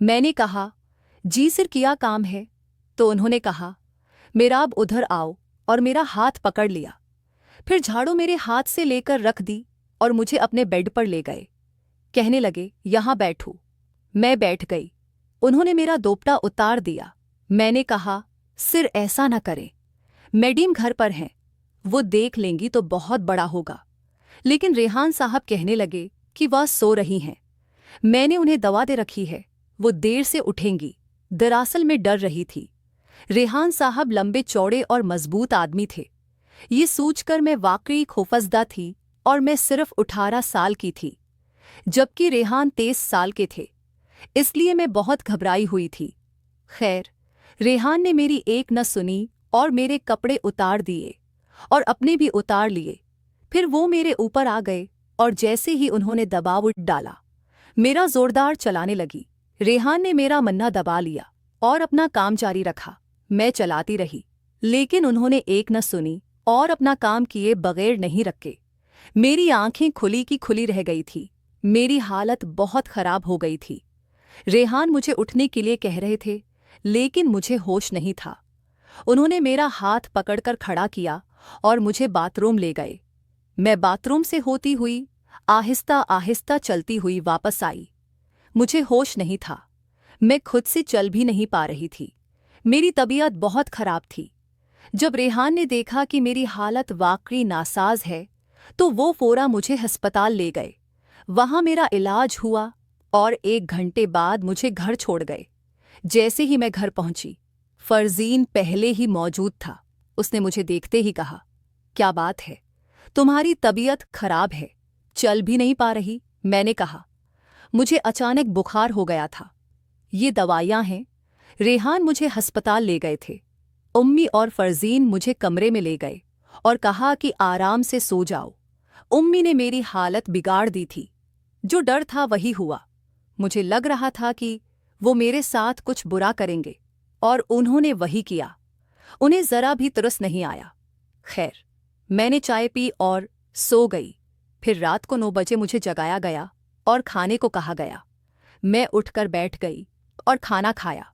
मैंने कहा, जी सर, क्या काम है? तो उन्होंने कहा, मेरा अब उधर आओ, और मेरा हाथ पकड़ लिया। फिर झाड़ू मेरे हाथ से लेकर रख दी और मुझे अपने बेड पर ले गए। कहने लगे, यहाँ बैठो। मैं बैठ गई। उन्होंने मेरा दोपटा उतार दिया। मैंने कहा, सिर ऐसा न करें, मैडम घर पर हैं, वो देख लेंगी तो बहुत बड़ा होगा। लेकिन रेहान साहब कहने लगे कि वह सो रही हैं। मैंने उन्हें दवा दे रखी है, वो देर से उठेंगी। दरअसल मैं डर रही थी। रेहान साहब लंबे चौड़े और मजबूत आदमी थे। ये सोचकर मैं वाकई खौफजदा थी, और मैं सिर्फ 18 साल की थी, जबकि रेहान 23 साल के थे। इसलिए मैं बहुत घबराई हुई थी। खैर, रेहान ने मेरी एक न सुनी और मेरे कपड़े उतार दिए और अपने भी उतार लिए। फिर वो मेरे ऊपर आ गए और जैसे ही उन्होंने दबाव डाला, मेरा जोरदार चलाने लगी। रेहान ने मेरा मन्ना दबा लिया और अपना काम जारी रखा। मैं चलाती रही, लेकिन उन्होंने एक न सुनी और अपना काम किए बगैर नहीं रखे। मेरी आंखें खुली की खुली रह गई थी। मेरी हालत बहुत खराब हो गई थी। रेहान मुझे उठने के लिए कह रहे थे, लेकिन मुझे होश नहीं था। उन्होंने मेरा हाथ पकड़कर खड़ा किया और मुझे बाथरूम ले गए। मैं बाथरूम से होती हुई आहिस्ता आहिस्ता चलती हुई वापस आई। मुझे होश नहीं था। मैं खुद से चल भी नहीं पा रही थी। मेरी तबीयत बहुत खराब थी। जब रेहान ने देखा कि मेरी हालत वाकई नासाज है, तो वो फौरन मुझे अस्पताल ले गए। वहाँ मेरा इलाज हुआ और 1 घंटे बाद मुझे घर छोड़ गए। जैसे ही मैं घर पहुंची, फरजीन पहले ही मौजूद था। उसने मुझे देखते ही कहा, क्या बात है, तुम्हारी तबीयत खराब है, चल भी नहीं पा रही? मैंने कहा, मुझे अचानक बुखार हो गया था। ये दवाइयाँ हैं। रेहान मुझे अस्पताल ले गए थे। उम्मी और फरजीन मुझे कमरे में ले गए और कहा कि आराम से सो जाओ। उम्मी ने मेरी हालत बिगाड़ दी थी। जो डर था वही हुआ। मुझे लग रहा था कि वो मेरे साथ कुछ बुरा करेंगे, और उन्होंने वही किया। उन्हें जरा भी तरस नहीं आया। खैर, मैंने चाय पी और सो गई। फिर रात को 9 बजे मुझे जगाया गया और खाने को कहा गया। मैं उठकर बैठ गई और खाना खाया।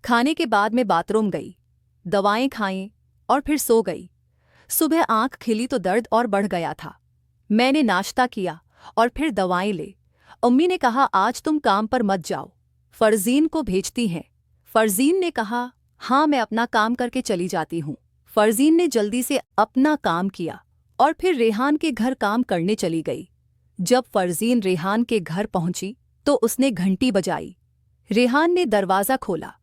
खाने के बाद मैं बाथरूम गई, दवाएं खाईं और फिर सो गई। सुबह आंख खिली तो दर्द और बढ़ गया था। मैंने नाश्ता किया और फिर दवाएं ले। अम्मी ने कहा, आज तुम काम पर मत जाओ, फरजीन को भेजती हैं। फरजीन ने कहा, हाँ, मैं अपना काम करके चली जाती हूँ। फरजीन ने जल्दी से अपना काम किया और फिर रेहान के घर काम करने चली गई। जब फरजीन रेहान के घर पहुंची तो उसने घंटी बजाई। रेहान ने दरवाज़ा खोला।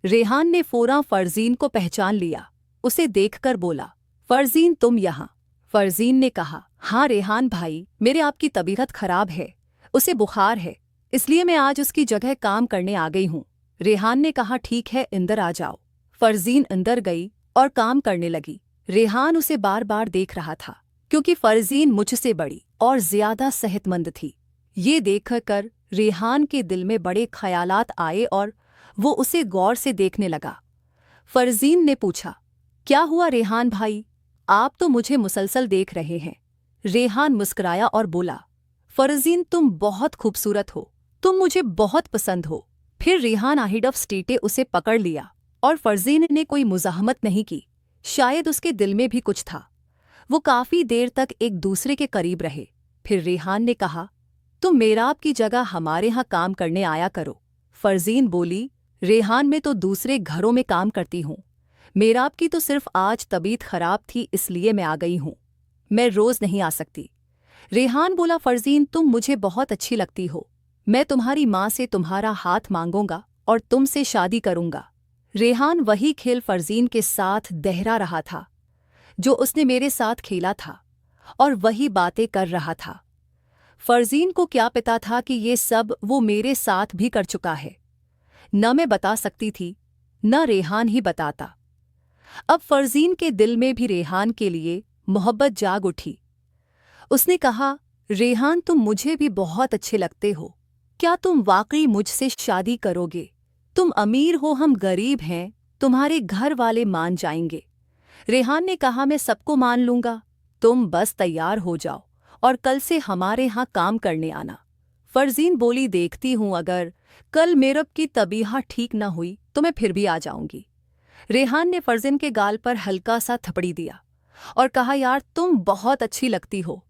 रेहान ने फौरन फरजीन को पहचान लिया। उसे देखकर बोला, फरजीन, तुम यहाँ? फरजीन ने कहा, हाँ रेहान भाई, मेरे आपकी तबीयत खराब है, उसे बुखार है, इसलिए मैं आज उसकी जगह काम करने आ गई हूँ। रेहान ने कहा, ठीक है, अंदर आ जाओ। फरजीन अंदर गई और काम करने लगी। रेहान उसे बार बार देख रहा था, क्योंकि फरजीन मुझसे बड़ी और ज्यादा सेहतमंद थी। ये देखकर रेहान के दिल में बड़े ख्यालात आए और वो उसे गौर से देखने लगा। फरजीन ने पूछा, क्या हुआ रेहान भाई, आप तो मुझे मुसलसल देख रहे हैं। रेहान मुस्कुराया और बोला, फरजीन, तुम बहुत खूबसूरत हो, तुम मुझे बहुत पसंद हो। फिर रेहान आहिडफ स्टेटे उसे पकड़ लिया और फरजीन ने कोई मुज़ाहमत नहीं की। शायद उसके दिल में भी कुछ था। वो काफ़ी देर तक एक दूसरे के करीब रहे। फिर रेहान ने कहा, तुम मेराब की जगह हमारे यहाँ काम करने आया करो। फरजीन बोली, रेहान, मैं तो दूसरे घरों में काम करती हूँ, मेराब की तो सिर्फ आज तबीयत खराब थी इसलिए मैं आ गई हूँ, मैं रोज़ नहीं आ सकती। रेहान बोला, फरजीन, तुम मुझे बहुत अच्छी लगती हो, मैं तुम्हारी माँ से तुम्हारा हाथ मांगूंगा और तुमसे शादी करूंगा। रेहान वही खेल फरजीन के साथ दोहरा रहा था जो उसने मेरे साथ खेला था, और वही बातें कर रहा था। फरजीन को क्या पता था कि ये सब वो मेरे साथ भी कर चुका है। न मैं बता सकती थी, न रेहान ही बताता। अब फरजीन के दिल में भी रेहान के लिए मोहब्बत जाग उठी। उसने कहा, रेहान, तुम मुझे भी बहुत अच्छे लगते हो, क्या तुम वाकई मुझसे शादी करोगे? तुम अमीर हो, हम गरीब हैं, तुम्हारे घर वाले मान जाएंगे। रेहान ने कहा, मैं सबको मान लूंगा, तुम बस तैयार हो जाओ और कल से हमारे यहाँ काम करने आना। फरजीन बोली, देखती हूँ, अगर कल मेरब की तबीयत ठीक न हुई तो मैं फिर भी आ जाऊंगी। रेहान ने फरजीन के गाल पर हल्का सा थपड़ी दिया और कहा, यार तुम बहुत अच्छी लगती हो।